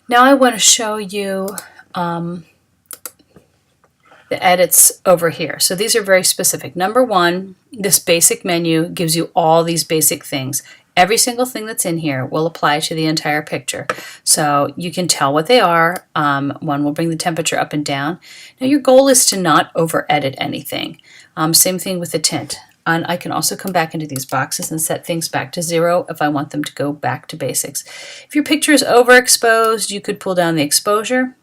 Now I want to show you the edits over here. So these are very specific. Number one, this basic menu gives you all these basic things. Every single thing that's in here will apply to the entire picture. So you can tell what they are. One will bring the temperature up and down. Now your goal is to not over edit anything. Same thing with the tint. And I can also come back into these boxes and set things back to 0 if I want them to go back to basics. If your picture is overexposed, you could pull down the exposure.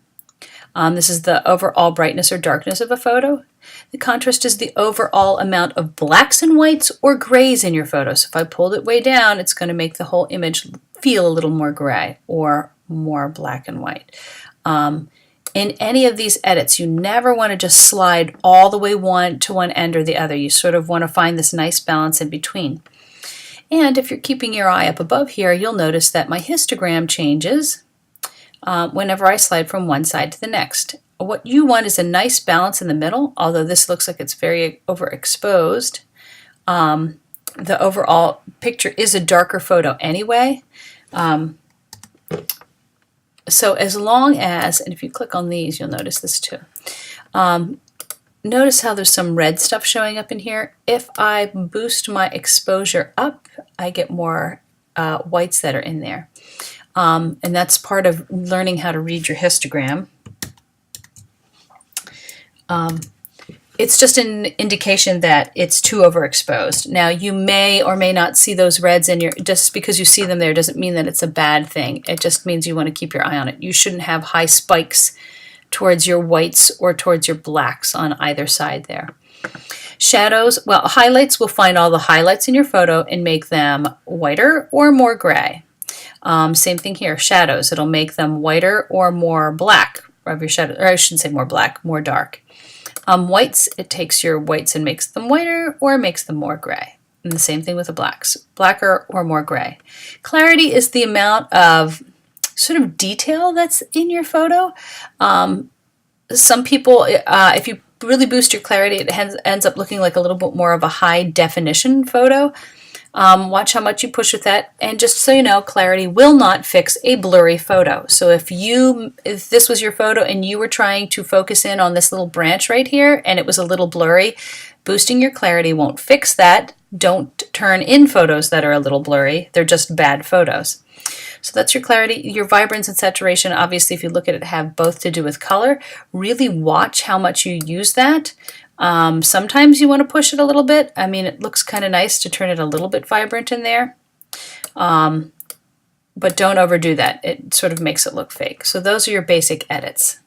This is the overall brightness or darkness of a photo. The contrast is the overall amount of blacks and whites or grays in your photo. So if I pulled it way down, it's going to make the whole image feel a little more gray or more black and white. In any of these edits, you never want to just slide all the way to one end or the other. You sort of want to find this nice balance in between. And if you're keeping your eye up above here, you'll notice that my histogram changes whenever I slide from one side to the next. What you want is a nice balance in the middle, although this looks like it's very overexposed. The overall picture is a darker photo anyway. So as long as, and if you click on these, you'll notice this too. Notice how there's some red stuff showing up in here. If I boost my exposure up, I get more whites that are in there. And that's part of learning how to read your histogram. It's just an indication that it's too overexposed. Now you may or may not see those reds in your, just because you see them there doesn't mean that it's a bad thing. It just means you want to keep your eye on it. You shouldn't have high spikes towards your whites or towards your blacks on either side there. Shadows, well, highlights will find all the highlights in your photo and make them whiter or more gray. Same thing here, shadows, it'll make them whiter or more black of your shadow, or I shouldn't say more black, more dark. Whites, it takes your whites and makes them whiter or makes them more gray. And the same thing with the blacks, blacker or more gray. Clarity is the amount of sort of detail that's in your photo. Some people, if you really boost your clarity, it ends up looking like a little bit more of a high definition photo. Watch how much you push with that, and just so you know, clarity will not fix a blurry photo. So if this was your photo and you were trying to focus in on this little branch right here and it was a little blurry, boosting your clarity won't fix that. Don't turn in photos that are a little blurry. They're just bad photos. So that's your clarity. Your vibrance and saturation, obviously, if you look at it, have both to do with color. Really watch how much you use that. Sometimes you want to push it a little bit. I mean, it looks kind of nice to turn it a little bit vibrant in there. But don't overdo that. It sort of makes it look fake. So those are your basic edits.